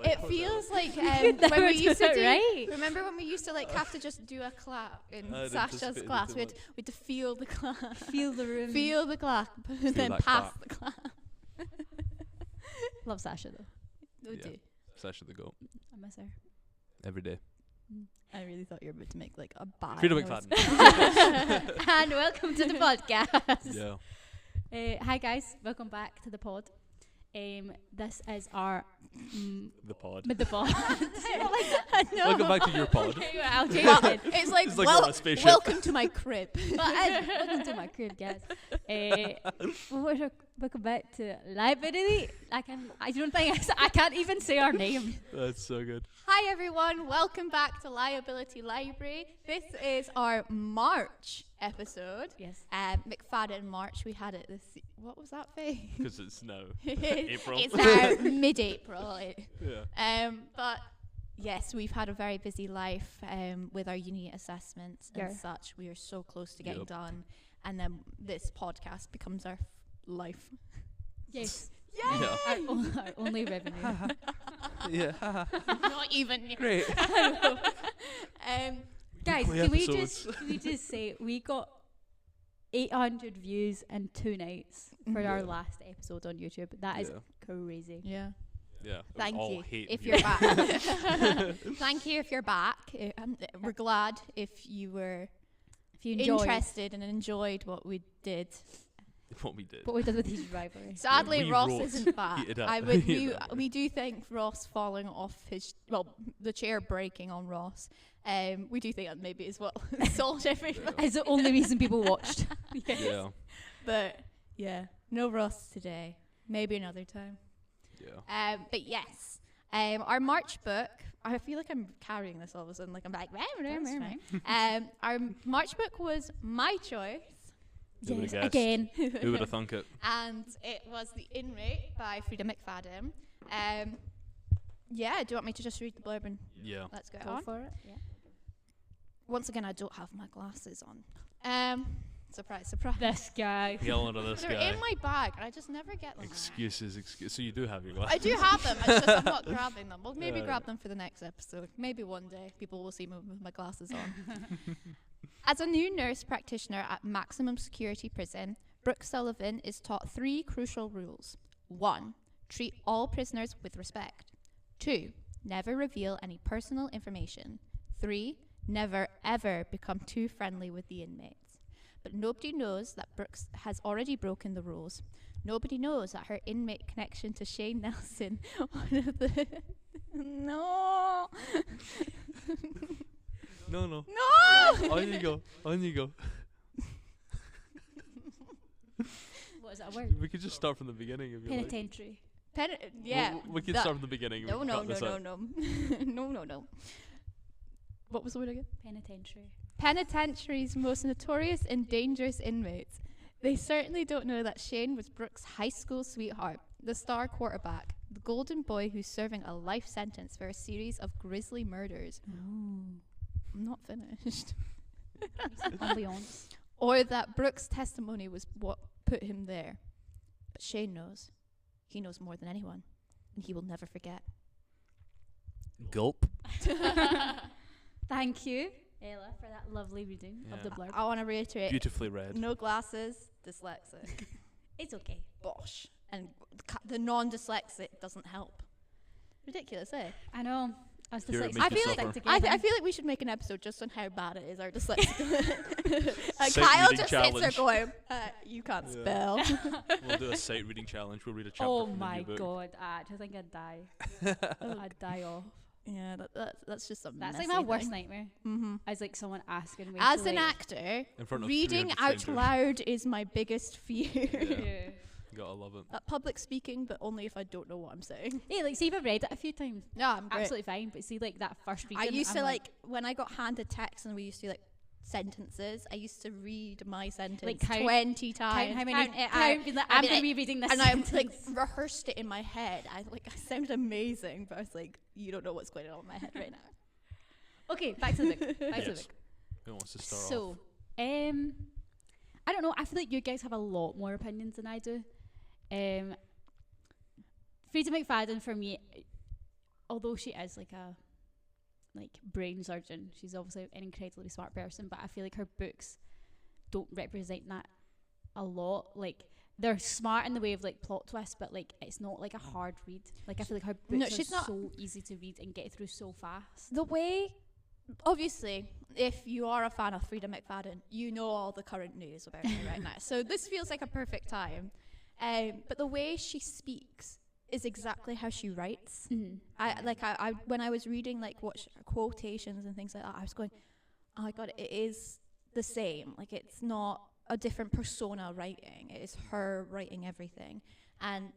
It feels like when we used to do. Remember when we used to like have to just do a clap in Sasha's class? We had to feel the clap, feel the room, feel the clap, and then pass the clap. Love Sasha though. We do. Sasha the goat. I miss her Every day. I really thought you were about to make like a bad Freedom noise. McFadden. And welcome to the podcast. Yeah. Hi guys, welcome back to the pod. This is our The pod. The pod. Welcome back to your pod. Okay, well, I'll take it. It's like, It's like we're on a spaceship. welcome to my crib. Welcome to my crib, guys. Welcome back to Liability. I can't even say our name. That's so good. Hi everyone, welcome back to Liability Library. This is our March episode. Yes. McFadden March. We had it this. What was that face? Because it's now April. It's now mid-April. Yeah. But yes, we've had a very busy life with our uni assessments and such. We are so close to getting done, and then this podcast becomes our life. Yes. Yeah. Our only revenue. Yeah. Not even. Great. Guys, Weekly can we episodes. just say we got 800 views in 2 nights for our last episode on YouTube. That is crazy. Yeah. Yeah. Thank all you hate if views. you're back. Thank you if you're back. We're glad if you were interested and enjoyed what we did. What we did. What we did with his rivalry. Sadly, we Ross wrote isn't back. it up. We do think Ross falling off the chair breaking on Ross. We do think that maybe is what solved everything. Is the only reason people watched. Yes. Yeah. But yeah, no Ross today. Maybe another time. Yeah. But yes, our March book. I feel like I'm carrying this all of a sudden. Like I'm like, our March book was my choice. Who would've Yes, guessed? again. Who would have thunk it? And it was The Inmate by Freedom McFadden. Yeah, do you want me to just read the blurb and Yeah. let's get Go on? for it. Yeah. Once again, I don't have my glasses on. Surprise, surprise. This guy. Yelling at this They're guy. in my bag, and I just never get them. Excuses. So you do have your glasses. I do have them. It's just I'm not grabbing them. Well, maybe Yeah. grab them for the next episode. Maybe one day people will see me with my glasses on. As a new nurse practitioner at maximum security prison, Brooke Sullivan is taught 3 crucial rules. 1. Treat all prisoners with respect. 2. Never reveal any personal information. 3. Never ever become too friendly with the inmates. But nobody knows that Brooks has already broken the rules. Nobody knows that her inmate connection to Shane Nelson, one of the... No! No. No! On you go. On you go. What is that word? We could just start from the beginning if you like. Penitentiary. Yeah. We could start from the beginning. No. We can cut this out. No. What was the word again? Penitentiary. Penitentiary's most notorious and dangerous inmates. They certainly don't know that Shane was Brooke's high school sweetheart, the star quarterback, the golden boy who's serving a life sentence for a series of grisly murders. Oh. I'm not finished. Ambiance. Or that Brooke's testimony was what put him there. But Shane knows. He knows more than anyone, and he will never forget. Gulp. Thank you, Ella, for that lovely reading of the blurb. I want to reiterate. Beautifully read. No glasses, dyslexic. It's okay. Bosh. And the non-dyslexic doesn't help. Ridiculous, eh? I know. I was Here it dyslexic. makes I feel you suffer. I feel like we should make an episode just on how bad it is, our dyslexia. Sight Kyle reading just sits there challenge. going, you can't spell. We'll do a sight reading challenge. We'll read a chapter Oh from the my new book. god, I just think I'd die. I'd die off. Yeah, that's just a That's messy like my worst thing. nightmare. Mm-hmm. As like someone asking me As to, an like, actor, In front of reading 300 out strangers. loud is my biggest fear. Yeah. Gotta love it. Public speaking, but only if I don't know what I'm saying. Hey, like, see if I've read it a few times. No, I'm great. Absolutely fine, but see, like, that first reading. I used I'm to like when I got handed text and we used to like sentences. I used to read my sentence Like count- 20 times. count how many, count it count, out. being like, I'd I'm be going to like- be reading this and I sentence. like rehearsed it in my head. I sounded amazing, but I was like, you don't know what's going on in my head right now. Okay, back to the book. Back to the Yes. book. Who wants to start So, off? I don't know. I feel like you guys have a lot more opinions than I do. Frida McFadden for me, although she is like a brain surgeon, she's obviously an incredibly smart person, but I feel like her books don't represent that a lot. Like, they're smart in the way of like plot twists, but like it's not like a hard read. Like, I feel like her books are so easy to read and get through so fast. The way, obviously, if you are a fan of Frida McFadden, you know all the current news about her right now. So this feels like a perfect time. But the way she speaks is exactly how she writes. I when I was reading like quotations and things like that, I was going, oh my god, it is the same. Like, it's not a different persona writing. It is her writing everything. And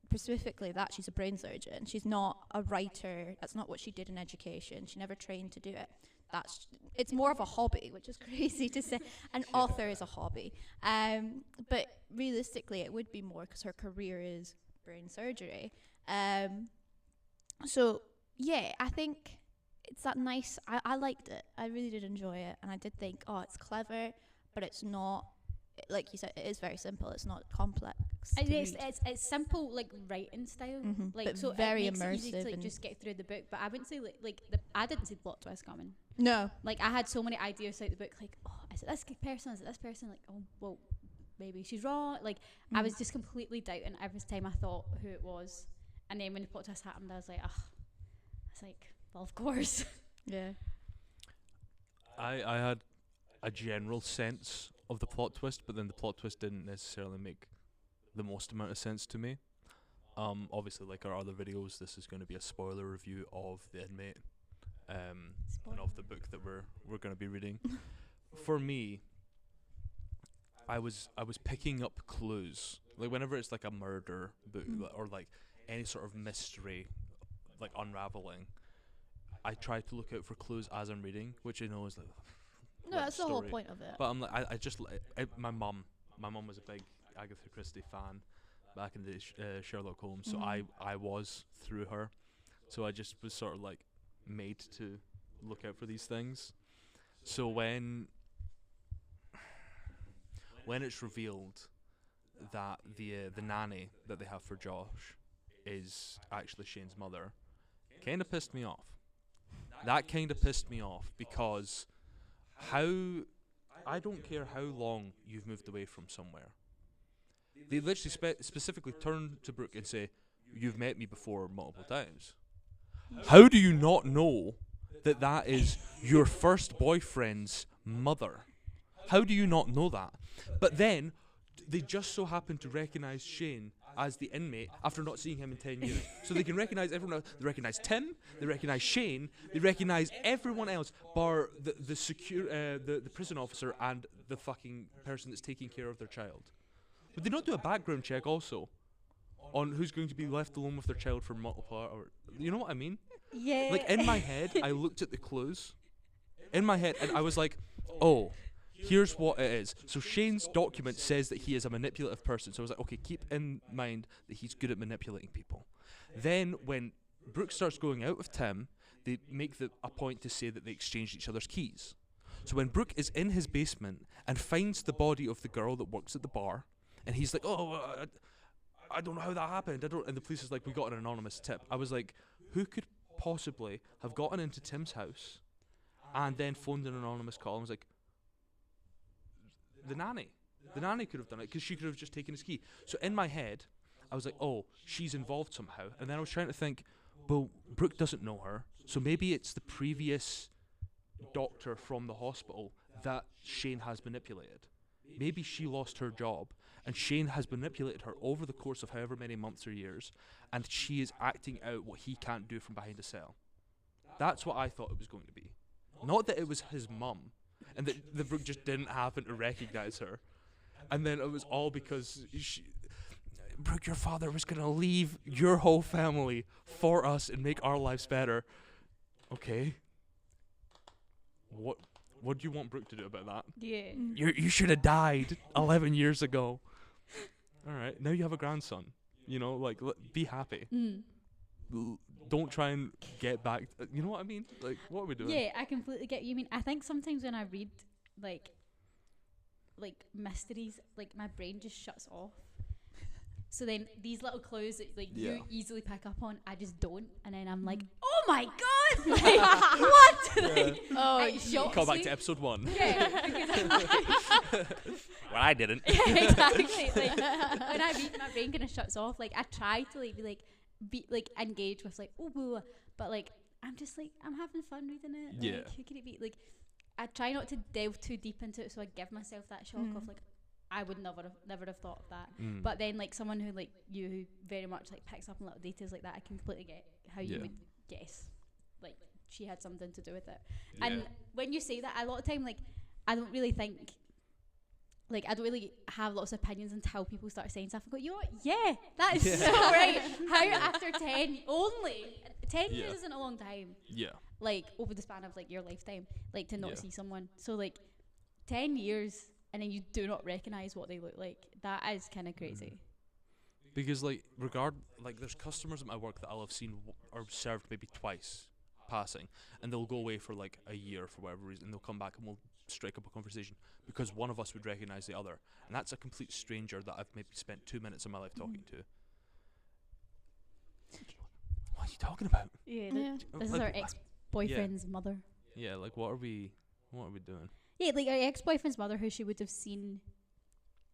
specifically that she's a brain surgeon. She's not a writer. That's not what she did in education. She never trained to do it. It's more of a hobby, which is crazy to say. An author is a hobby. But realistically, it would be more because her career is brain surgery. So, yeah, I think it's that nice. I liked it. I really did enjoy it. And I did think, oh, it's clever, but it's not, like you said, it is very simple. It's not complex. It's simple, like, writing style. Like, but so very it makes immersive. it easy to like, just get through the book. But I wouldn't say, I didn't see the plot twist coming. No. Like, I had so many ideas throughout the book, like, oh, is it this person? Is it this person? Like, oh, well, maybe she's wrong. Like, I was just completely doubting every time I thought who it was. And then when the plot twist happened, I was like, it's like, well, of course. Yeah. I had a general sense of the plot twist, but then the plot twist didn't necessarily make the most amount of sense to me. Obviously, like our other videos, this is going to be a spoiler review of The Inmate, and of the book that we're going to be reading. For me, I was picking up clues, like whenever it's like a murder book or like any sort of mystery, like unraveling, I try to look out for clues as I'm reading, which I know is like No, that's the whole point of it. But I'm like, my mum was a big Agatha Christie fan back in the Sherlock Holmes, so I was through her, so I just was sort of like made to look out for these things. So when it's revealed that the nanny that they have for Josh is actually Shane's mother, kind of pissed me off. That kind of pissed me off because I don't care how long you've moved away from somewhere. They literally specifically turn to Brooke and say, "You've met me before multiple times." How do you not know that is your first boyfriend's mother? How do you not know that? But then they just so happen to recognize Shane as the inmate after not seeing him in 10 years. So they can recognize everyone else. They recognize Tim, they recognize Shane, they recognize everyone else bar the prison officer and the fucking person that's taking care of their child. Would they not do a background check also on who's going to be left alone with their child for multiple hours? You know what I mean? Yeah. Like, in my head, I looked at the clues in my head and I was like, oh, here's what it is. So Shane's document says that he is a manipulative person. So I was like, okay, keep in mind that he's good at manipulating people. Then when Brooke starts going out with Tim, they make a point to say that they exchanged each other's keys. So when Brooke is in his basement and finds the body of the girl that works at the bar, and he's like, oh, I don't know how that happened. And the police is like, we got an anonymous tip. I was like, who could possibly have gotten into Tim's house and then phoned an anonymous call and was like, the nanny. The nanny could have done it because she could have just taken his key. So in my head, I was like, oh, she's involved somehow. And then I was trying to think, well, Brooke doesn't know her. So maybe it's the previous doctor from the hospital that Shane has manipulated. Maybe she lost her job and Shane has manipulated her over the course of however many months or years, and she is acting out what he can't do from behind a cell. That's what I thought it was going to be. Not that it was his mum, and that the Brooke just didn't happen to recognize her. And then it was all because Brooke, your father was going to leave your whole family for us and make our lives better. Okay. What do you want Brooke to do about that? Yeah. You should have died 11 years ago. All right, now you have a grandson. You know, like, be happy. Don't try and get back. You know what I mean? Like, what are we doing? Yeah, I completely get you. I mean, I think sometimes when I read like mysteries, like my brain just shuts off. So then these little clues that like Yeah. you easily pick up on, I just don't, and then I'm like, oh my god, like, what? Like, Oh, it shocks Call back me. to episode 1. Yeah, because I'm like, Well, I didn't. yeah, exactly. Like when I read, my brain kind of shuts off. Like I try to like be like engage with like but like I'm just like I'm having fun reading it. Yeah. Like, who could it be? Like I try not to delve too deep into it, so I give myself that shock of like I would never have thought of that. But then like someone who like you who very much like picks up on little details like that, I can completely get how you Yeah. would guess like she had something to do with it. Yeah. And when you say that, a lot of time like I don't really think. Like, I don't really have lots of opinions until people start saying stuff. I go, you know what? Yeah, that is so right. How after 10 years Yeah. isn't a long time. Yeah. Like, over the span of, like, your lifetime. Like, to not Yeah. see someone. So, like, 10 years and then you do not recognise what they look like. That is kind of crazy. Because like there's customers at my work that I'll have seen or served maybe twice passing, and they'll go away for like a year for whatever reason, and they'll come back and we'll strike up a conversation because one of us would recognise the other, and that's a complete stranger that I've maybe spent 2 minutes of my life talking to. What are you talking about? Yeah. Yeah. This is Like, our ex-boyfriend's mother. Yeah, like what are we doing? Yeah, like our ex-boyfriend's mother who she would have seen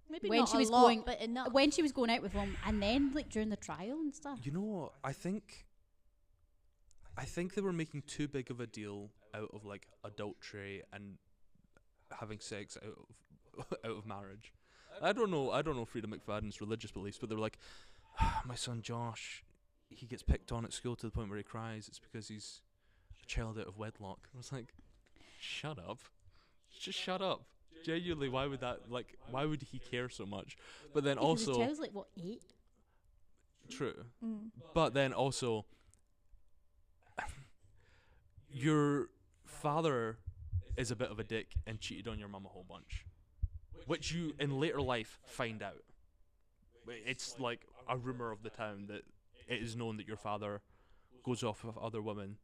maybe when not she a was lot, going- but enough. when she was going out with him and then, like, during the trial and stuff. You know what? I think they were making too big of a deal out of like adultery and having sex out of marriage. I don't know Frida McFadden's religious beliefs, but they were like, my son Josh, he gets picked on at school to the point where he cries. It's because he's a child out of wedlock. I was like, shut up. Just shut up. Genuinely, why would he care so much? But then Because his also child's like, what, 8? true. But then also your father is a bit of a dick and cheated on your mum a whole bunch, which you in later life find out. It's like a rumor of the town that it is known that your father goes off with other women.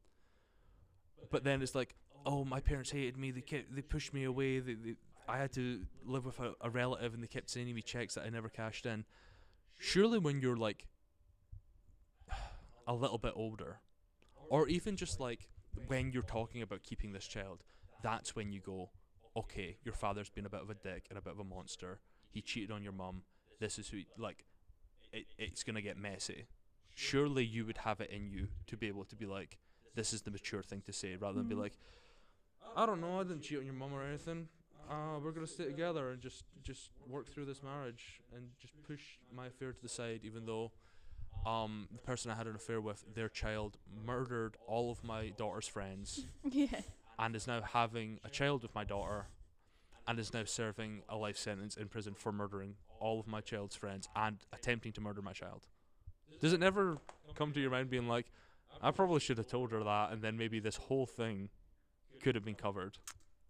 But then it's like, oh, my parents hated me. They pushed me away. I had to live with a relative, and they kept sending me checks that I never cashed in. Surely, when you're like a little bit older, or even just like when you're talking about keeping this child, that's when you go, okay, your father's been a bit of a dick and a bit of a monster. He cheated on your mum. This is who, it's gonna get messy. Surely you would have it in you to be able to be like, this is the mature thing to say, rather than be like, I don't know, I didn't cheat on your mum or anything. We're gonna stay together and just work through this marriage and just push my affair to the side, even though the person I had an affair with, their child murdered all of my daughter's friends Yeah. and is now having a child with my daughter and is now serving a life sentence in prison for murdering all of my child's friends and attempting to murder my child. Does it never come to your mind being like, I probably should have told her that, and then maybe this whole thing could have been covered?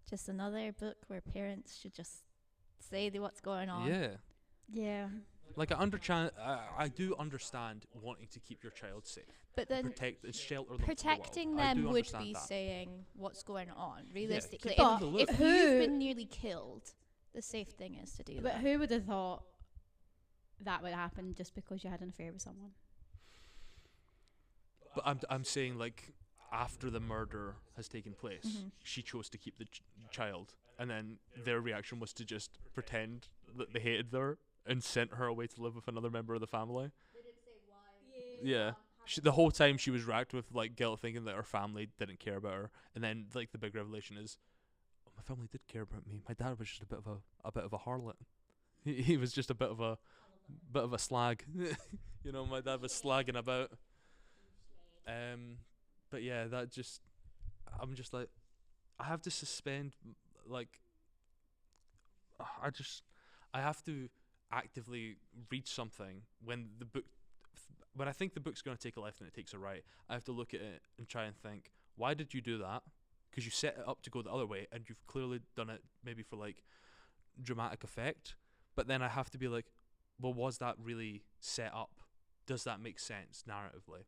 Just another book where parents should just say what's going on. Yeah. Yeah. Like I do understand wanting to keep your child safe, But then protect and shelter them from the world. protecting I do them would understand be that. saying what's going on. Realistically, keep them in if, the loop. if Who- you've been nearly killed, the safe thing is to do But that. who would have thought that would happen just because you had an affair with someone? But I'm saying, like, after the murder has taken place, Mhm. she chose to keep the child, and then their reaction was to just pretend that they hated her and sent her away to live with another member of the family. Yeah. The whole time she was racked with like guilt, thinking that her family didn't care about her, and then like the big revelation is, oh, my family did care about me. My dad was just a bit of a harlot. He was just a bit of a slag. You know, my dad was slagging about. But yeah, I'm just like, I have to suspend, like, I have to actively read something when I think the book's going to take a left and it takes a right. I have to look at it and try and think, why did you do that? Because you set it up to go the other way, and you've clearly done it maybe for like dramatic effect. But then I have to be like, well, was that really set up? Does that make sense narratively?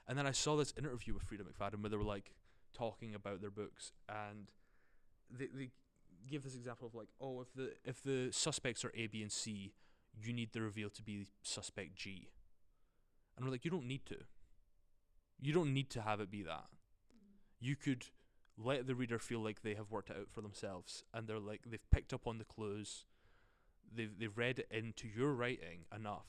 And then I saw this interview with Frida McFadden where they were like talking about their books, and they give this example of like, oh, if the suspects are A, B, and C, you need the reveal to be suspect G. And we're like, you don't need to. You don't need to have it be that. You could let the reader feel like they have worked it out for themselves, and they're like, they've picked up on the clues, they've read it into your writing enough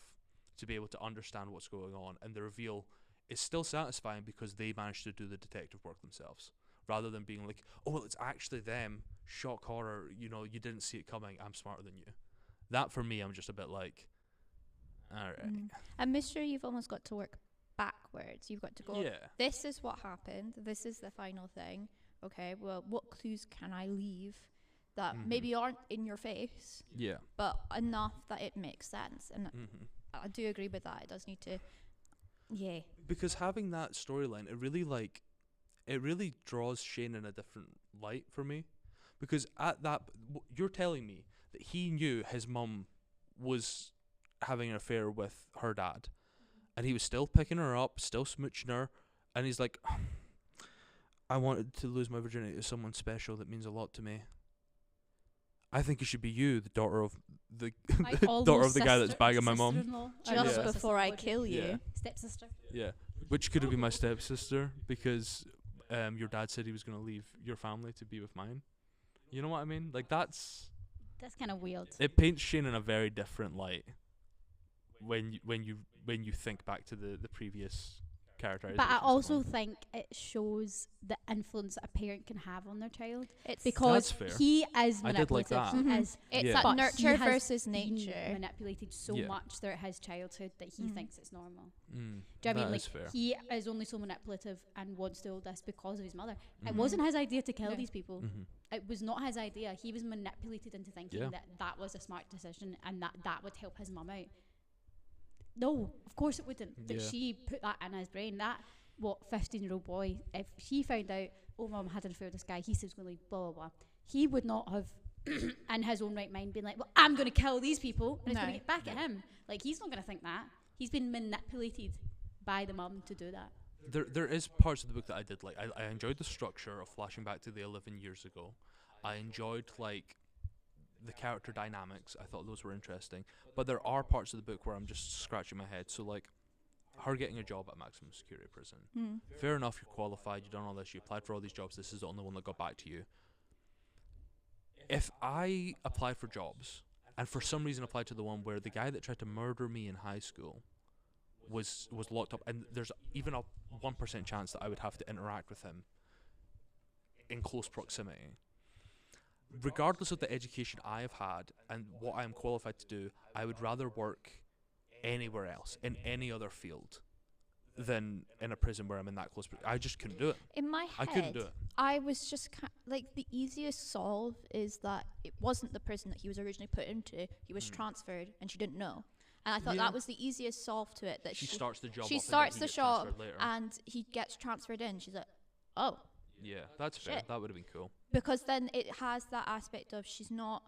to be able to understand what's going on, and the reveal is still satisfying because they managed to do the detective work themselves, rather than being like, oh well, it's actually them, shock horror, you didn't see it coming, I'm smarter than you. That for me, I'm just a bit like, alright. And mystery, you've almost got to work backwards. You've got to go, Yeah. this is what happened, this is the final thing. Okay, well, what clues can I leave that maybe aren't in your face, Yeah. but enough that it makes sense? And Mm-hmm. I do agree with that. It does need to, Because having that storyline, it really draws Shane in a different light for me. Because at that, you're telling me that he knew his mum was having an affair with her dad, and he was still picking her up, still smooching her, and he's like, I wanted to lose my virginity to someone special that means a lot to me. I think it should be you, the daughter of the daughter of the guy that's bagging my mum. just Yeah. before I kill you. Yeah. Stepsister. Yeah, which could have been my stepsister because your dad said he was going to leave your family to be with mine. You know what I mean? Like That's kind of weird. it paints Shane in a very different light when you think back to the previous characterization. But I also think it shows the influence a parent can have on their child, It's because That's fair. he is I did like manipulative. that. He Mhm. is, it's Yeah. that but nurture he has versus been nature. manipulated so Yeah. much throughout his childhood that he Mhm. thinks it's normal. Mm, Do you know what I mean? that Like is fair. he is only so manipulative and wants to do all this because of his mother. It Mhm. wasn't his idea to kill No. these people. Mhm. It was not his idea. He was manipulated into thinking Yeah. that was a smart decision and that would help his mum out. No, of course it wouldn't. But Yeah. she put that in his brain. That 15-year-old boy, if he found out, oh, mum had an affair with this guy, he said he was going to leave, blah blah blah, he would not have, in his own right mind, been like, well, I'm going to kill these people and it's going No. to get back at him. Like, he's not going to think that. He's been manipulated by the mum to do that. There is parts of the book that I did like. I enjoyed the structure of flashing back to the 11 years ago. I enjoyed like the character dynamics. I thought those were interesting. But there are parts of the book where I'm just scratching my head. So like her getting a job at maximum security prison. Fair enough, you're qualified, you've done all this, you applied for all these jobs, this is the only one that got back to you. If I applied for jobs and for some reason applied to the one where the guy that tried to murder me in high school was locked up, and there's even a 1% chance that I would have to interact with him in close proximity, regardless of the education I have had and what I am qualified to do, I would rather work anywhere else in any other field than in a prison where I'm in that close. I just couldn't do it. In my I couldn't head, do it. I was just like, the easiest solve is that it wasn't the prison that he was originally put into. He was transferred, and she didn't know. And I thought Yeah. that was the easiest solve to it. That She starts the job. she up and then starts he the gets shop, transferred later. and he gets transferred in. She's like, oh, Yeah, that's fair. Shit. That would have been cool. because then it has that aspect of she's not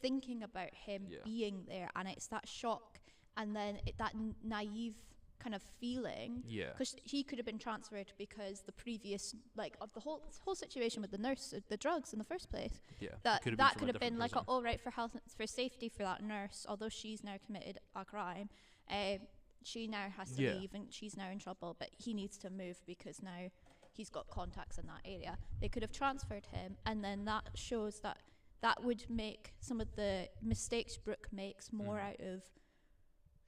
thinking about him Yeah. being there, and it's that shock, and then that naive kind of feeling. Yeah. Because he could have been transferred because the previous, like, of the whole situation with the nurse, the drugs in the first place. Yeah. That from that a could have been different like, prison. all right, for health, for safety for that nurse, although she's now committed a crime, she now has to Yeah. leave and she's now in trouble. But he needs to move because now he's got contacts in that area. They could have transferred him, and then that shows that would make some of the mistakes Brooke makes more out of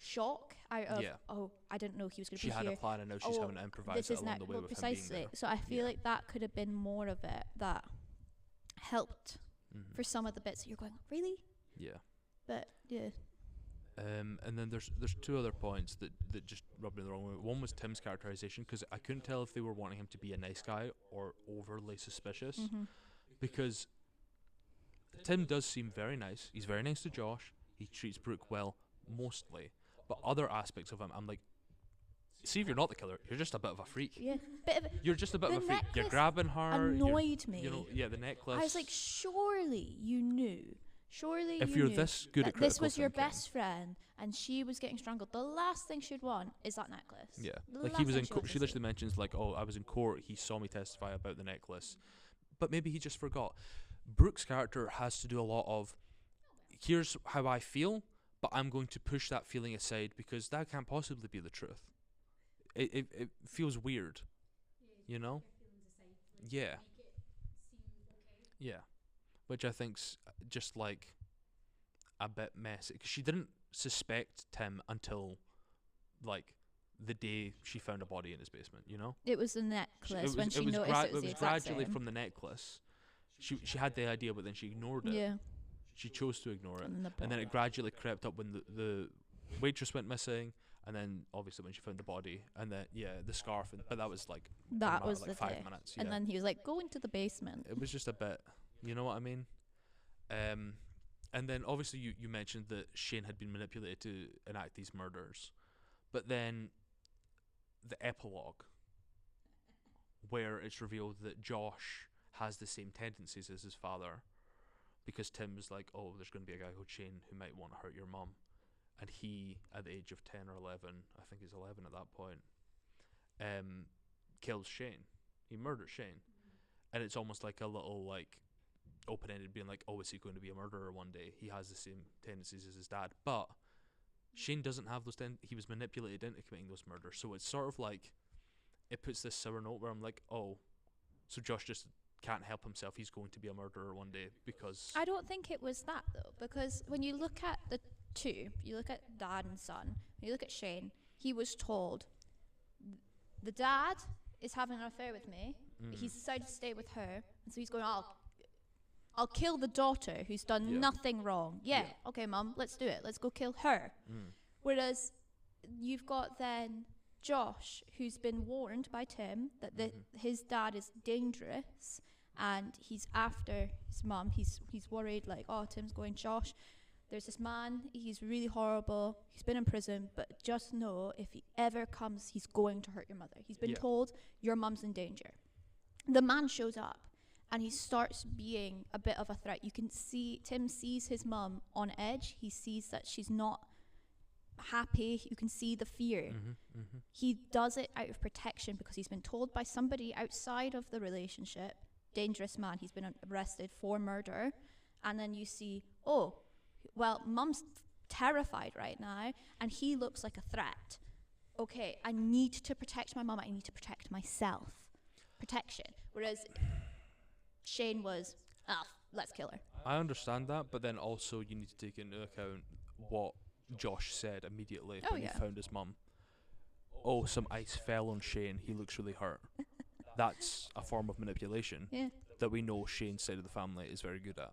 shock, out of, Yeah. oh, I didn't know he was going to She be had here. a plan and now she's Oh, having to improvise This it is along now the way well, with him being precisely. there. So I feel Yeah. like that could have been more of it that helped Mhm. for some of the bits that you're going, really? Yeah. But yeah. And then there's two other points that just rubbed me the wrong way. One was Tim's characterization, because I couldn't tell if they were wanting him to be a nice guy or overly suspicious, because Tim does seem very nice. He's very nice to Josh. He treats Brooke well mostly, but other aspects of him, I'm like, see, if you're not the killer, you're just a bit of a freak. Yeah. Bit of You're just a bit The of a freak. You're necklace grabbing her. annoyed me. You know, yeah, the necklace. I was like, surely you knew. Surely if you you're knew this good at that this critical was your thinking. best friend and she was getting strangled. The last thing she'd want is that necklace. Yeah, The like last he was thing in she court. wants She to see. literally mentions like, "Oh, I was in court. He saw me testify about the necklace," but maybe he just forgot. Brooke's character has to do a lot of, "Here's how I feel, but I'm going to push that feeling aside because that can't possibly be the truth. It feels weird, you know? Yeah. Yeah. Which I think's just like a bit messy. 'Cause she didn't suspect Tim until like the day she found a body in his basement, you know? It was the necklace when she noticed it was the exact gradually same. from the necklace. She had the idea, but then she ignored it. Yeah. She chose to ignore it. And And then it gradually crept up when the waitress went missing, and then obviously when she found the body, and then the scarf. But that was like that was like the 5 day. minutes. And yeah. then he was like, go into the basement. It was just a bit, you know what I mean? And then obviously you mentioned that Shane had been manipulated to enact these murders, but then the epilogue, where it's revealed that Josh has the same tendencies as his father, because Tim was like, oh, there's going to be a guy called Shane who might want to hurt your mum, and he, at the age of 10 or 11, I think he's 11 at that point, kills Shane. He murders Shane. And it's almost like a little like open-ended, being like, oh, is he going to be a murderer one day? He has the same tendencies as his dad, but Shane doesn't have those. He was manipulated into committing those murders, so it's sort of like it puts this sour note where I'm like, oh, so Josh just can't help himself. He's going to be a murderer one day because I don't think it was that though, because when you look at the two, you look at dad and son. When you look at Shane, he was told the dad is having an affair with me. He's decided to stay with her, and so he's going, I'll kill the daughter who's done nothing wrong. Yeah, okay, mum, let's do it. Let's go kill her. Whereas you've got then Josh, who's been warned by Tim that his dad is dangerous, and he's after his mum. He's worried, like, oh, Tim's going, Josh, there's this man, he's really horrible, he's been in prison, but just know if he ever comes, he's going to hurt your mother. He's been told your mum's in danger. The man shows up, and he starts being a bit of a threat. You can see Tim sees his mum on edge. He sees that she's not happy. You can see the fear. He does it out of protection because he's been told by somebody outside of the relationship, dangerous man, he's been arrested for murder. And then you see, oh, well, mum's terrified right now, and he looks like a threat. Okay, I need to protect my mum. I need to protect myself. Protection. Whereas Shane was, let's kill her. I understand that, but then also you need to take into account what Josh said immediately when he found his mum. Oh, some ice fell on Shane. He looks really hurt. That's a form of manipulation that we know Shane's side of the family is very good at.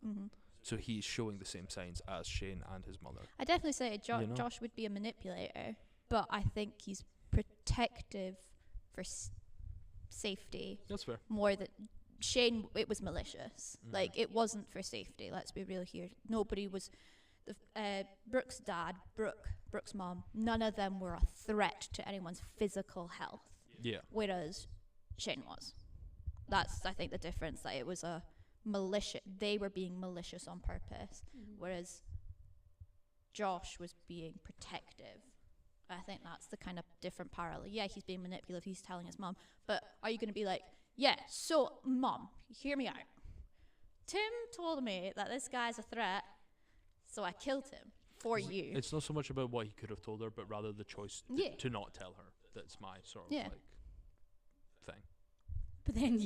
So he's showing the same signs as Shane and his mother. I definitely say Josh would be a manipulator, but I think he's protective for safety. That's fair. More than Shane, it was malicious. Like, it wasn't for safety. Let's be real here. Nobody was. Brooke's dad, Brooke's mom, none of them were a threat to anyone's physical health. Yeah. Whereas Shane was. That's, I think, the difference. That it was a malicious. They were being malicious on purpose, whereas Josh was being protective. I think that's the kind of different parallel. Yeah, he's being manipulative. He's telling his mom, but are you going to be like, yeah, so mom, hear me out. Tim told me that this guy's a threat, so I killed him for you. It's not so much about what he could have told her, but rather the choice to not tell her. That's my sort of like thing. But then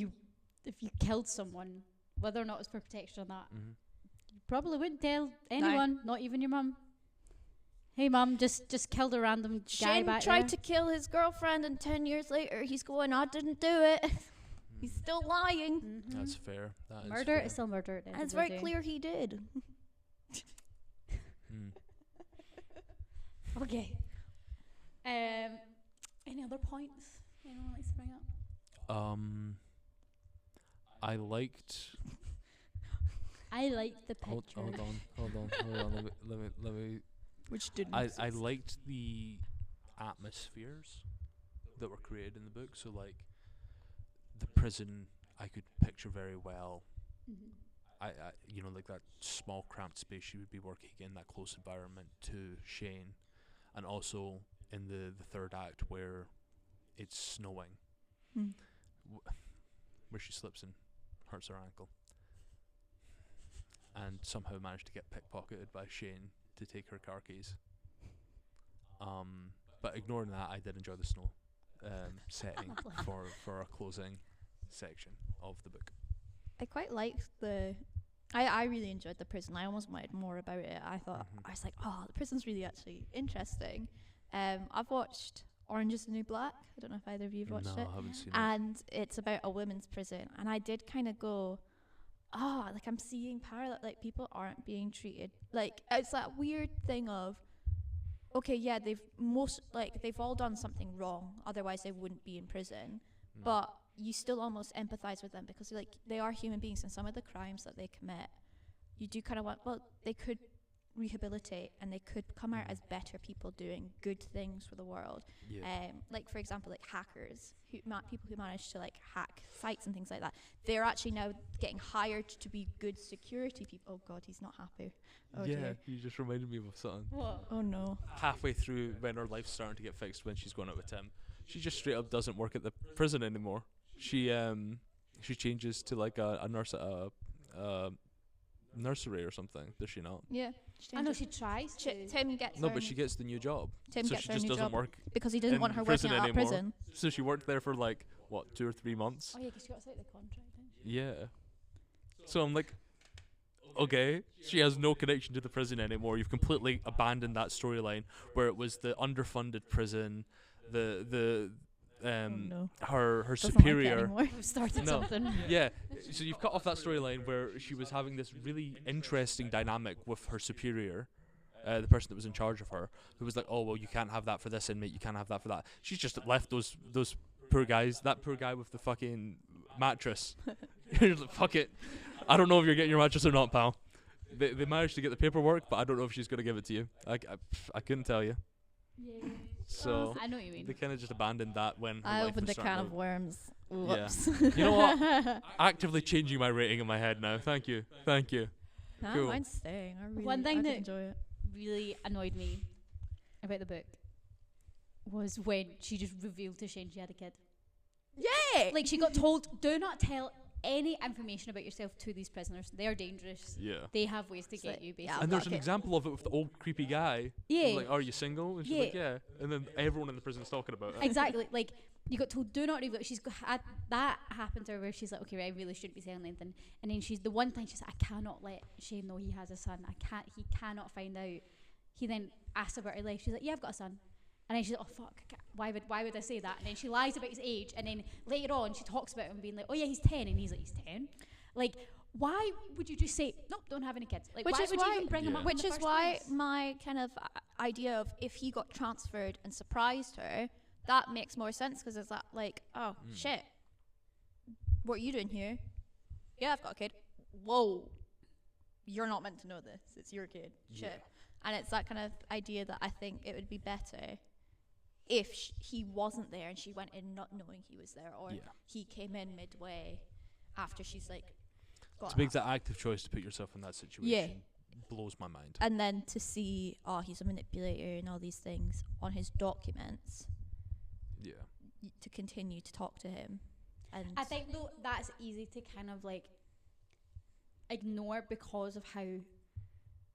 if you killed someone, whether or not it was for protection or not, you probably wouldn't tell anyone, not even your mum. Hey mum, just killed a random guy Shane back tried there. to kill his girlfriend, and 10 years later he's going, I didn't do it. He's still lying. That's fair. That Murder is is still murder. At the end And it's of the very day. clear he did. Okay. Any other points anyone likes to bring up? I liked. I liked the picture. Hold on. Let me. Which didn't I liked the atmospheres that were created in the book. So like the prison, I could picture very well. I like that small cramped space she would be working in, that close environment to Shane, and also in the third act where it's snowing, where she slips and hurts her ankle, and somehow managed to get pickpocketed by Shane to take her car keys. But ignoring that, I did enjoy the snow setting for a closing section of the book. I quite liked I really enjoyed the prison. I almost wanted more about it. I thought, I was like, oh, the prison's really actually interesting. I've watched Orange is the New Black. I don't know if either of you have watched it. No, I haven't seen it. And it's about a women's prison. And I did kind of go, like I'm seeing parallel, like people aren't being treated. Like it's that weird thing of, okay, yeah, they've all done something wrong. Otherwise they wouldn't be in prison. But you still almost empathize with them because like they are human beings, and some of the crimes that they commit, you do kind of want, well, they could rehabilitate and they could come out as better people doing good things for the world. Like for example, like hackers, people who manage to like hack sites and things like that, they're actually now getting hired to be good security people. Oh god, he's not happy. Oh dear. You just reminded me of something. What? Oh no. Halfway through, when her life's starting to get fixed, when she's going out with Tim, she just straight up doesn't work at the prison anymore. She changes to like a nurse at a nursery or something. Does she not? Yeah. I know she tries to. Tim gets No, her but she gets the new job. Tim so gets she her just new doesn't job work because he didn't in want her prison working at that anymore. prison. So she worked there for like what, 2 or 3 months. Oh yeah, because she got out the contract, didn't she? Yeah. So I'm like, okay, she has no connection to the prison anymore. You've completely abandoned that storyline where it was the underfunded prison, the no. her Doesn't superior. like it anymore. We've started No. something. Yeah, so you've cut off that storyline where she was having this really interesting dynamic with her superior, the person that was in charge of her, who was like, oh well, you can't have that for this inmate, you can't have that for that. She's just left those poor guys, that poor guy with the fucking mattress. You're like, fuck it, I don't know if you're getting your mattress or not, pal. They managed to get the paperwork, but I don't know if she's gonna give it to you. I couldn't tell you. Yeah. So I know what you mean. they kind of just abandoned that when her I life opened was a can starting of to- worms. Yeah. Whoops. You know what? Actively changing my rating in my head now. Thank you. No, Cool. mine's staying. I really, One thing I did that- enjoy it. Really annoyed me about the book was when she just revealed to Shane she had a kid. Yay! Like she got told, do not tell any information about yourself to these prisoners. They are dangerous. Yeah. They have ways to It's get like, you, yeah, basically. And there's an Okay. example of it with the old creepy guy. Yeah. He's like, are you single? And she's like, yeah. And then everyone in the prison's talking about it. Exactly. Like you got told, do not reveal. Had that happened to her where she's like, okay, right, I really shouldn't be saying anything. And then she's the one thing she's like, I cannot let Shane know he has a son. He cannot find out. He then asks about her life. She's like, yeah, I've got a son. And then she's like, oh fuck, why would I say that? And then she lies about his age. And then later on, she talks about him being like, oh yeah, he's 10. And he's like, he's 10. Like, why would you just say, nope, don't have any kids? Like, Which why is would why- you even bring him Yeah. up? Which in the is first why place? my kind of idea of if he got transferred and surprised her, that makes more sense because it's that like, oh shit, what are you doing here? Yeah, I've got a kid. Whoa, you're not meant to know this. It's your kid. Yeah. Shit. And it's that kind of idea that I think it would be better if he wasn't there and she went in not knowing he was there, or Yeah. he came in midway after she's like got To make that active choice to put yourself in that situation blows my mind. and then to see, oh, he's a manipulator and all these things on his documents, Yeah. to continue to talk to him. And I think though that's easy to kind of like ignore because of how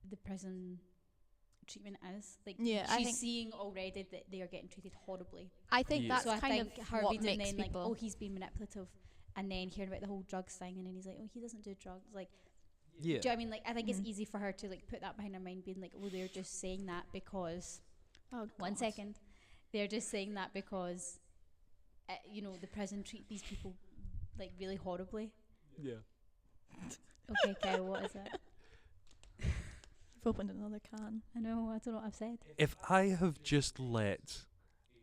the prison treatment is. Like Yeah, I she's think- seeing already that they are getting treated horribly. I think Yeah. that's So I kind think of her what reading makes then like, people. oh, he's being manipulative, and then hearing about the whole drugs thing, and then he's like, oh, he doesn't do drugs. Like, Yeah. do you know what I mean? Like, I think it's Mhm. easy for her to like put that behind her mind, being like, oh, they're just saying that because. Oh, One God. second, they're just saying that because, you know, the prison treat these people like really horribly. Yeah. Okay, Kyle, what is it? I've opened another can. I know, I don't know what I've said. If I have just let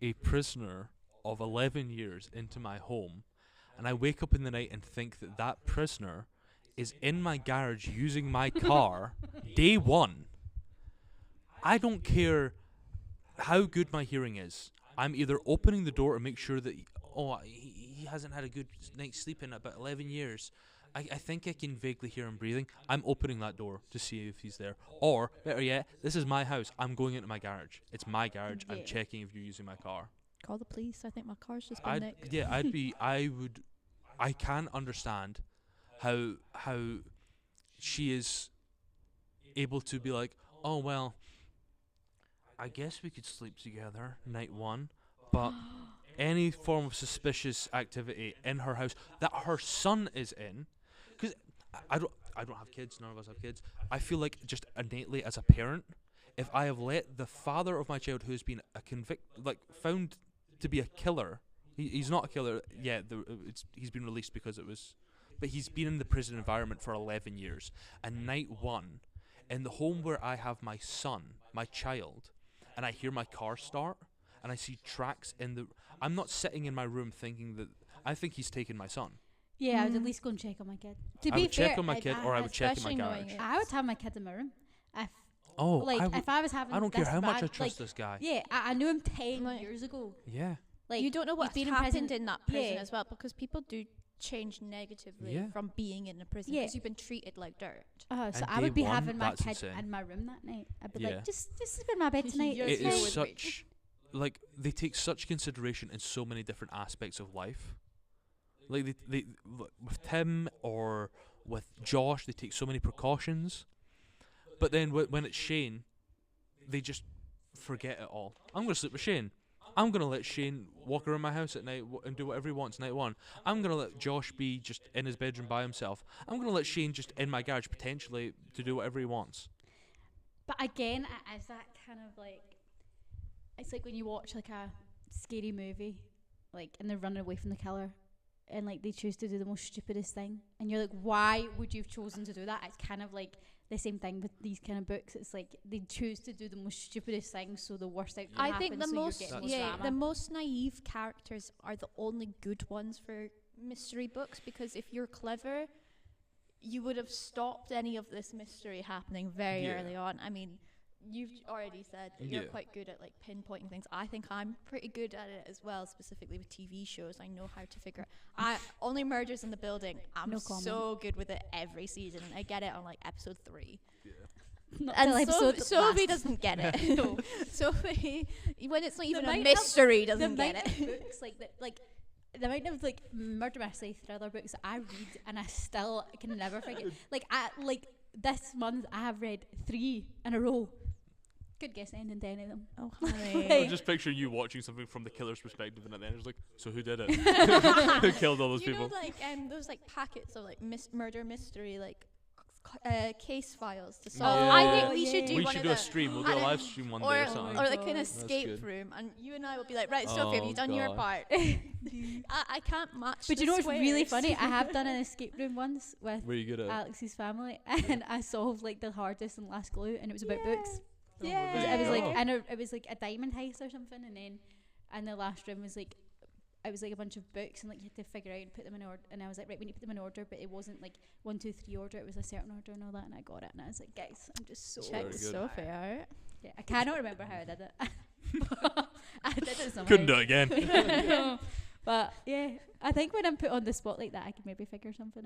a prisoner of 11 years into my home, and I wake up in the night and think that that prisoner is in my garage using my car day one, I don't care how good my hearing is. I'm either opening the door to make sure that he hasn't had a good night's sleep in about 11 years. I think I can vaguely hear him breathing. I'm opening that door to see if he's there. Or, better yet, this is my house. I'm going into my garage. It's my garage. Yeah. I'm checking if you're using my car. Call the police. I think my car's just been nicked. I can understand how she is able to be like, oh well, I guess we could sleep together night one, but any form of suspicious activity in her house that her son is in, because I don't have kids, none of us have kids. I feel like just innately as a parent, if I have let the father of my child who's been found to be a killer, he's not a killer yet. He's been released because it was, but he's been in the prison environment for 11 years. And night one, in the home where I have my son, my child, and I hear my car start, and I see tracks in the... I'm not sitting in my room thinking that... I think he's taken my son. Yeah, I would at least go and check on my kid. To I be would fair, check on my kid, or I would check in my especially knowing garage. it. I would have my kid in my room. If Oh, if I was having I don't care this how much bad, I trust this guy. Yeah, I knew him 10 Like- years ago. Yeah. Like you don't know he's what's been in happened prison. in that prison Yeah. as well, because people do change negatively Yeah. from being in a prison Yeah. because you've been treated like dirt. So And I would day be one, having my that's kid insane. in my room that night. I'd be Yeah. like, just sleep in my bed tonight. You're It here is with me. such... Like, they take such consideration in so many different aspects of life. Like, they with Tim or with Josh, they take so many precautions. But then when it's Shane, they just forget it all. I'm going to sleep with Shane. I'm going to let Shane walk around my house at night and do whatever he wants night one. I'm going to let Josh be just in his bedroom by himself. I'm going to let Shane just in my garage potentially to do whatever he wants. But again, it is that kind of like, it's like when you watch like a scary movie, like, and they're running away from the killer, and like they choose to do the most stupidest thing, and you're like, why would you have chosen to do that? It's kind of like the same thing with these kind of books. It's like they choose to do the most stupidest thing, so the worst outcome I happens. think the so most you're getting most drama. the most naive characters are the only good ones for mystery books, because if you're clever, you would have stopped any of this mystery happening very Yeah. early on. I mean, you've already said that you're Yeah. quite good at like pinpointing things. I think I'm pretty good at it as well, specifically with TV shows. I know how to figure Only Murders in the Building. I'm No comment. so good with it every season. I get it on like episode 3. Not And till episode Sophie last. doesn't get it. No. Sophie, when it's not even a might have- mystery, The doesn't amount get of it. books like the amount of like murder mystery thriller books that I read and I still can never forget. Like this month I have read 3 in a row. Could guess the ending to any of them. Oh, I'm just picturing you watching something from the killer's perspective, and at the end it's like, so who did it? Who killed all those you people? know, like those like packets of like murder mystery like case files to Oh, solve. yeah. I think we should do We one should of do a the stream. We'll do a and live stream one or day or something. or like an That's escape good. room, and you and I will be like, right, Sophie, have Oh, you done your God. part? I can't match. But the you know what's really squares. funny? I have done an escape room once with Were you good at it? Alex's family, and I solved like the hardest and last clue, and it was about books. Yeah. It was like Oh. it was like a diamond heist or something, and then and the last room was like it was like a bunch of books, and like you had to figure out and put them in order. And I was like, right, we need to put them in order, but it wasn't like 1, 2, 3 order. It was a certain order and all that, and I got it. And I was like, guys, I'm just so Check Very good. Sophie out. yeah. I cannot remember how I did it. I did it somehow. Couldn't do it again. But yeah, I think when I'm put on the spot like that, I can maybe figure something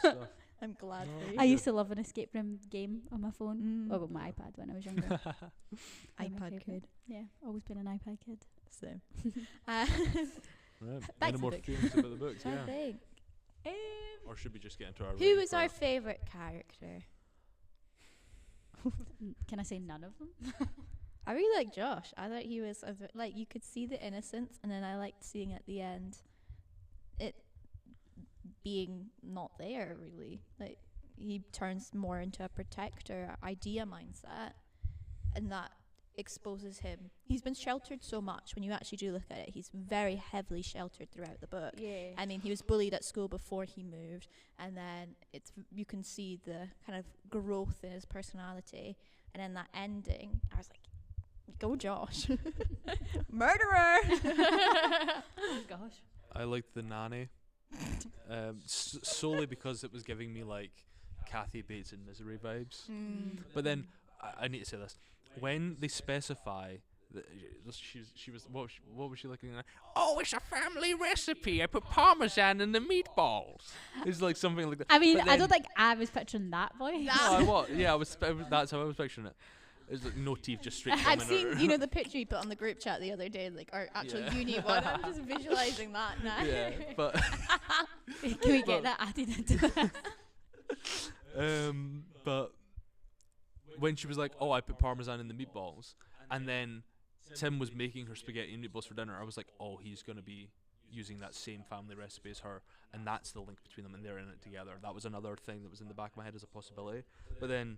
out. I'm glad No. for you. I used to love an escape room game on my phone. Mm. Well, with my iPad when I was younger. They're my iPad favourite. kid. Yeah, always been an iPad kid. So, Right. Back Any to more the book. feelings about the books? I Yeah. think. Or should we just get into our? Who rating was our part? favourite character? Can I say none of them? I really like Josh. I thought he was like, you could see the innocence, and then I liked seeing at the end it being not there really. Like he turns more into a protector idea mindset, and that exposes him. He's been sheltered so much. When you actually do look at it, he's very heavily sheltered throughout the book. Yeah. I mean, he was bullied at school before he moved, and then you can see the kind of growth in his personality. And in that ending, I was like, "Go, Josh, murderer!" Oh gosh. I liked the nanny, solely because it was giving me like Kathy Bates and Misery vibes. But then I need to say this: when they specify that she was what was she looking at? Oh, it's a family recipe. I put parmesan in the meatballs. It's like something like that. I mean, But I don't then- think I was picturing that voice. No, I was. Yeah, I was. That's how I was picturing it. It's like no teeth, just straight. I've coming out. seen, you know, the picture you put on the group chat the other day, like our actual Yeah. uni one. I'm just visualizing that now. Yeah, but Can we get that added into that? but when she was like, "Oh, I put parmesan in the meatballs," And then Tim was making her spaghetti and meatballs for dinner. I was like, oh, he's going to be using that same family recipe as her, and that's the link between them, and they're in it together. That was another thing that was in the back of my head as a possibility. But then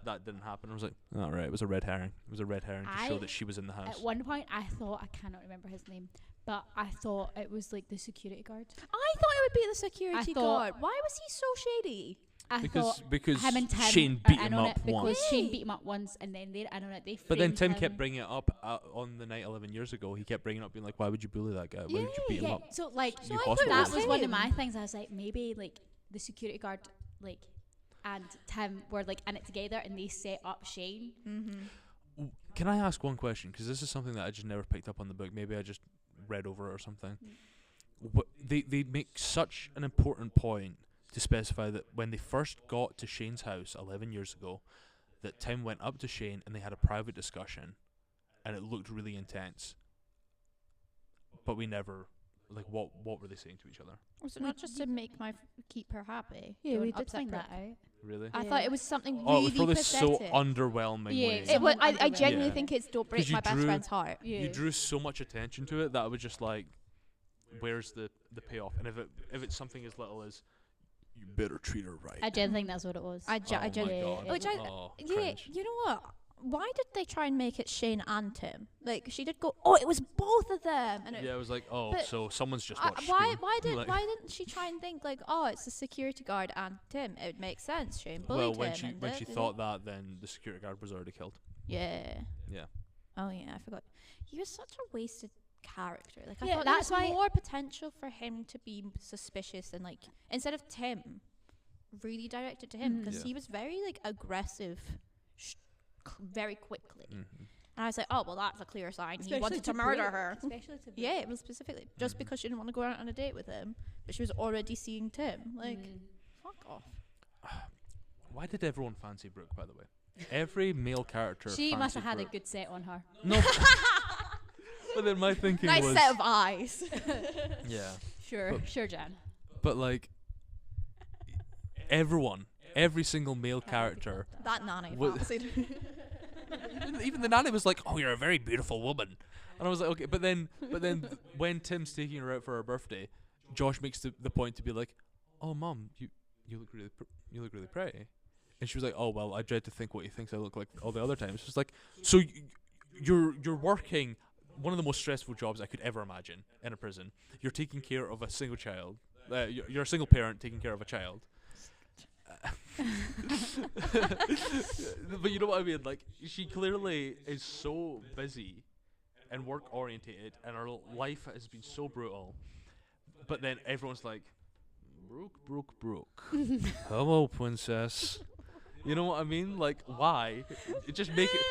that didn't happen. I was like, oh, right, it was a red herring. It was a red herring to show that she was in the house. At one point, I thought, I cannot remember his name, but I thought it was like the security guard. I thought it would be the security thought- guard. Why was he so shady? I thought Because him and Tim Shane are beat in him on up it because once. Shane beat him up once, and then they're in on it. They But then framed Tim him. kept bringing it up on the night 11 years ago. He kept bringing it up, being like, why would you bully that guy? Why would you beat him Yeah, up? so like You I hospital that thought it was was one of him. my things. I was like, maybe like the security guard like and Tim were like in it together, and they set up Shane. Mm-hmm. Can I ask one question? Because this is something that I just never picked up on the book. Maybe I just read over it or something. They make such an important point to specify that when they first got to Shane's house 11 years ago, that Tim went up to Shane and they had a private discussion, and it looked really intense. But we never, like, what were they saying to each other? Was it not just to keep her happy? Yeah, Don't we did upset find Brooke? that out. Really? I Yeah. thought it was something really Oh, it was probably pathetic. so underwhelming. Yeah, way. it's It was, I Something genuinely Yeah. think it's don't 'Cause break you my best drew- friend's heart. Yeah. You drew so much attention to it that I was just like, where's the payoff? And if it's something as little as, you better treat her right. I didn't think that's what it was. I Oh my genuinely. God. Which I, Oh, yeah, cringe. you know what? Why did they try and make it Shane and Tim? Like she did go, oh, it was both of them, and it, Yeah, I was like, oh, But so someone's just I- watched why Scream. why didn't she try and think like, oh, it's the security guard and Tim? It would make sense. Shane Well, bullied when him. she and when it, she did thought it? that, then the security guard was already killed. Yeah. Yeah. Oh yeah, I forgot. He was such a wasted character. Like I Yeah, thought that's there was why- more potential for him to be suspicious and like instead of Tim, really directed to him because Yeah. he was very like aggressive, very quickly. Mm-hmm. And I was like, oh well, that's a clear sign he Especially wanted to Brooke. murder her. Especially to Yeah, it was specifically just Mhm. because she didn't want to go out on a date with him, but she was already seeing Tim. Like, fuck off. Why did everyone fancy Brooke, by the way? Every male character. She must have fancied had a Brooke. good set on her. No. But then my thinking Nice was, set of eyes. yeah. Sure, But- sure, Jan. But like, every single male character. That nanny. What- fancied. Even the nanny was like, "Oh, you're a very beautiful woman," and I was like, "Okay." But then when Tim's taking her out for her birthday, Josh makes the point to be like, "Oh, Mom, you look really pretty," and she was like, "Oh well, I dread to think what he thinks I look like all the other times." She's like, "So you're working one of the most stressful jobs I could ever imagine in a prison. You're taking care of a single child. You're a single parent taking care of a child." But you know what I mean? Like, she clearly is so busy and work orientated, and her life has been so brutal. But then everyone's like, Brooke. Hello, princess. You know what I mean? Like, why? Just make it.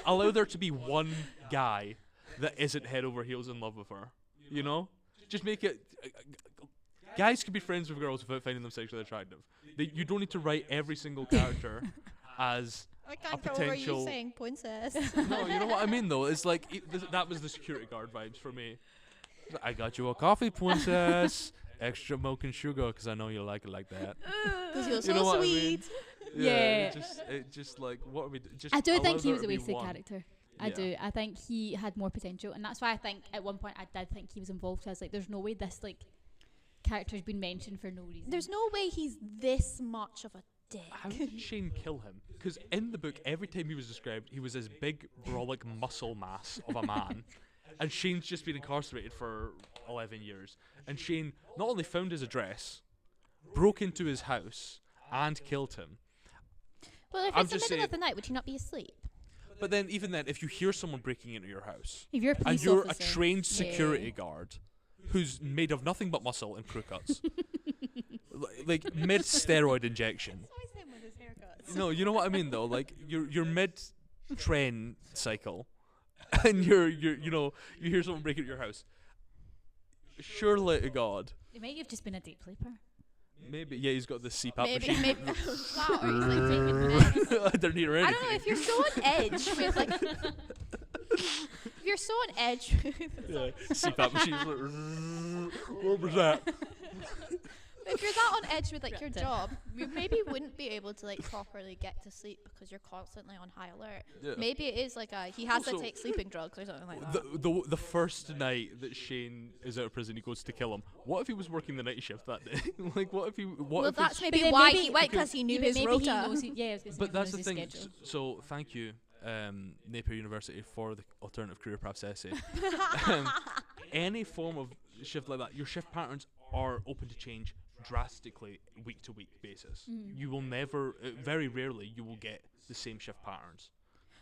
Allow there to be one guy that isn't head over heels in love with her. You know? Just make it. Guys can be friends with girls without finding them sexually attractive. You don't need to write every single character as I a can't go over you potential. saying princess. No, you know what I mean though. It's like that was the security guard vibes for me. I got you a coffee, princess. Extra milk and sugar, because I know you like it like that. Because you're You so know what I mean? sweet. Yeah. It just like what are we? Just I do allow think he there was to a be wasted one. character. I Yeah. do. I think he had more potential, and that's why I think at one point I did think he was involved. I was like, "There's no way this like character's been mentioned for no reason." There's no way he's this much of a dick. How did Shane kill him? Because in the book, every time he was described, he was this big, brolic muscle mass of a man. And Shane's just been incarcerated for 11 years. And Shane not only found his address, broke into his house, and killed him. Well, if I'm it's the just middle of saying- the night, would you not be asleep? But then, even then, if you hear someone breaking into your house, If you're a and police you're a officer, trained yeah. security guard who's made of nothing but muscle and crew cuts, like mid-steroid injection. always him with his haircuts. No, you know what I mean though. Like you're mid-train cycle, and you hear someone break into your house. Surely to God, It might have just been a deep sleeper. maybe he's got the CPAP Maybe, machine. maybe. Wow, are you like taking meds? I don't need I anything. don't know if you're so on edge with like. If you're so on edge with Yeah, CPAP machine. What was that? If you're that on edge with like your Ripped it. job, you maybe wouldn't be able to like properly get to sleep because you're constantly on high alert. Yeah. Maybe it is like he has to Also, take sleeping drugs or something like that. The first night that Shane is out of prison, he goes to kill him. What if he was working the night shift that day? Like, what if he? What Well, if that's it's- maybe then why maybe- he went because- because he knew Yeah, but his maybe rota. He knows yeah, I was gonna say But he that's the knows his thing. schedule. So thank you, Napier University, for the alternative career paths essay. Any form of shift like that, your shift patterns are open to change drastically week to week basis. You will never, very rarely, you will get the same shift patterns.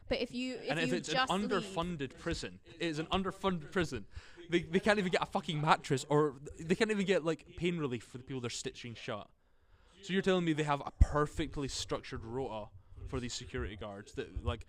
But if you And if it's an just leave, underfunded prison, it is an underfunded prison. They can't even get a fucking mattress, or they can't even get like pain relief for the people they're stitching shut. So you're telling me they have a perfectly structured rota for these security guards that like,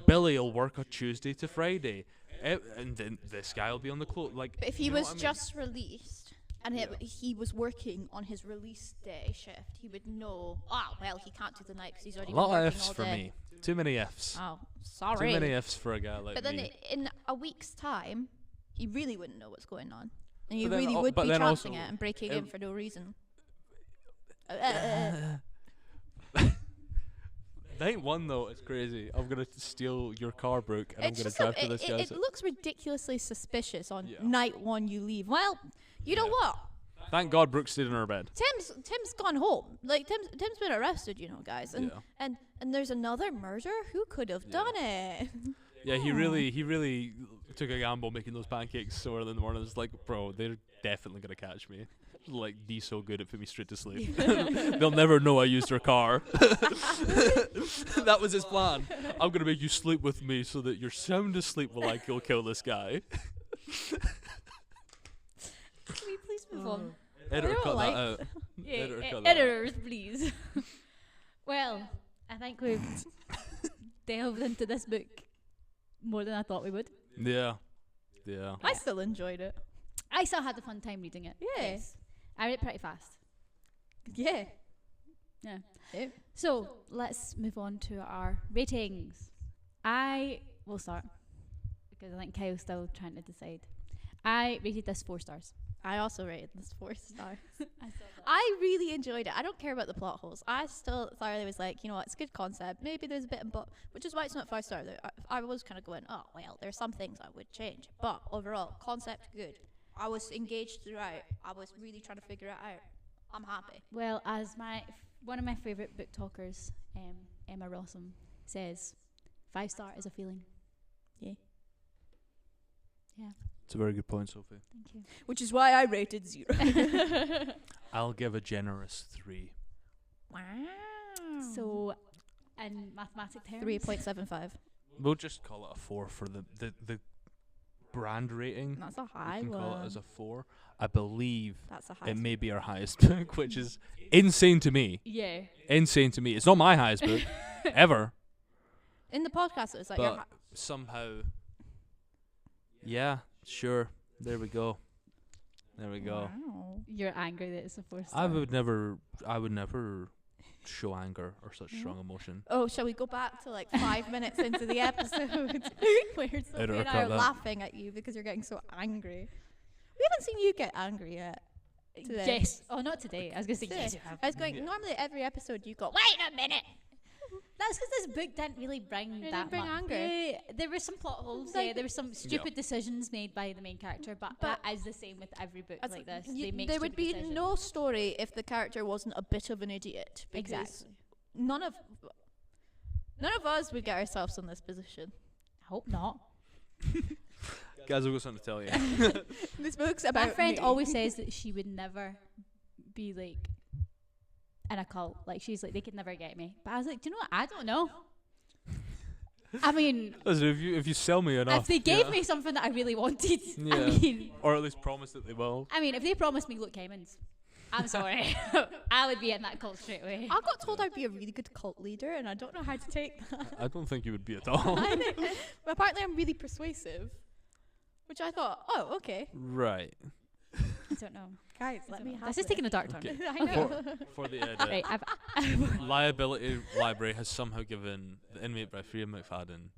Billy will work on Tuesday to Friday, and then this guy will be on the clothes. Like, but if he you know was what I mean? just released and Yeah. he was working on his release day shift, he would know. Oh well, he can't do the night because he's already a been lot of working F's all for day. me. Too many F's. Oh, Too sorry. many F's for a guy like But then me. in a week's time, he really wouldn't know what's going on, and you But then really al- would but be then chancing also, it and breaking in for no reason. Night one though is crazy. I'm gonna steal your car, Brooke, and It's I'm gonna just drive to this it guy's. looks ridiculously suspicious on Yeah. night one you leave. Well, you know Yeah. what? Thank God Brooke stayed in her bed. Tim's gone home. Like Tim's been arrested, you know, guys. And Yeah. and there's another murder. Who could have done it? Yeah, he really took a gamble making those pancakes so early in the morning. It's like, bro, they're definitely gonna catch me. Like, Dee's so good at putting me straight to sleep. They'll never know I used her car. That was his plan. I'm gonna make you sleep with me so that you're sound asleep while I go kill this guy. Can we please move on? Editor, don't cut like- that out. Yeah, Editor, cut that out. editors, please. Well, I think we've delved into this book more than I thought we would. Yeah. Yeah. I still enjoyed it. I still had a fun time reading it. Yeah. I read it pretty fast. Yeah. Yeah. Yeah. So let's move on to our ratings. I will start because I think Kyle's still trying to decide. I rated this 4 stars. I also rated this 4 stars. I I really enjoyed it. I don't care about the plot holes. I still thoroughly was like, you know what, it's a good concept. Maybe there's a bit of which is why it's not 5 star. I was kind of going, oh well, there's some things I would change, but overall, concept good. I was engaged throughout. I was really trying to figure it out. I'm happy. Well, as one of my favourite book talkers, Emma Rossum, says, 5 star is a feeling. Yeah. Yeah, It's a very good point, Sophie. thank you. Which is why I rated 0. I'll give a generous 3. Wow. So, in mathematic terms, 3.75. We'll just call it a 4 for the brand rating. That's a We high can call one. it as a 4. I believe That's a high. it may be our highest book, which is insane to me. Yeah. Insane to me. It's not my highest book ever, In the podcast, it was like, but somehow, yeah, sure. There we go. There we go. Wow. You're angry that it's a 4 star. I would never show anger or such strong emotion. Oh, shall we go back to like 5 minutes into the episode where Sophie Editor, and I cut are that. laughing at you because you're getting so angry? We haven't seen you get angry yet. Today. Yes. Oh, not today. I was going to say Today. yes, you have. I was going, Yeah. normally every episode you go, wait a minute. That's because this book didn't really bring It that didn't bring much. anger. Yeah, there were some plot holes. Like- Yeah, there were some stupid decisions made by the main character, but that is the same with every book As like this. you- They make there would stupid be decisions. no story if the character wasn't a bit of an idiot. Because Exactly. none of us would get ourselves in this position. I hope not. Guys, I've got something to tell you. This book's about My friend me. always says that she would never be like in a cult. Like she's like, they could never get me. But I was like, do you know what? I don't know. I mean, Listen, if you sell me enough, if they gave me something that I really wanted, Yeah. or at least promise that they will. if they promised me Luke Hemmings, I'm sorry, I would be in that cult straight away. I got told I'd be a really good cult leader, and I don't know how to take that. I don't think you would be at all. But apparently, I'm really persuasive, which I thought, oh, okay, Right. I don't know. guys, I let don't me know. have This is taking a dark turn. Okay. I know. For the edit, Right, Liability Library has somehow given The Inmate by Freya McFadden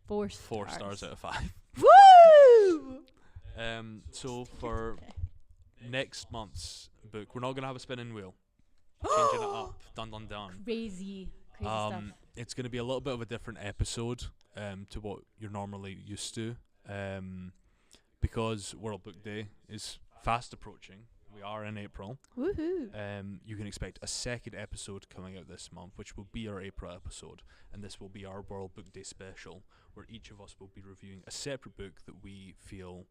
4 4 stars out of 5. Woo! So for next month's book, we're not going to have a spinning wheel. Changing it up. Dun dun dun. Crazy stuff. It's going to be a little bit of a different episode to what you're normally used to, because World Book Day is fast approaching. We are in April. Woohoo! You can expect a second episode coming out this month, which will be our April episode, and this will be our World Book Day special, where each of us will be reviewing a separate book that we feel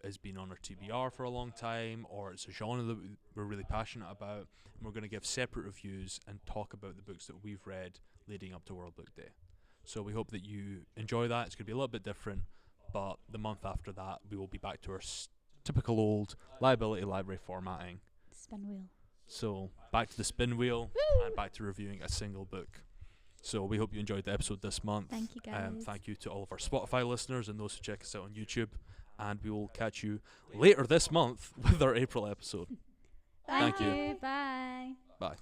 has been on our TBR for a long time, or it's a genre that we're really passionate about, and we're going to give separate reviews and talk about the books that we've read leading up to World Book Day. So we hope that you enjoy that. It's going to be a little bit different, but the month after that, we will be back to our typical old Liability library formatting. Spin wheel. So back to the spin wheel and back to reviewing a single book. So we hope you enjoyed the episode this month. Thank you, guys. Thank you to all of our Spotify listeners and those who check us out on YouTube. And we will catch you later this month with our April episode. Thank Thank you. you. Bye. Bye.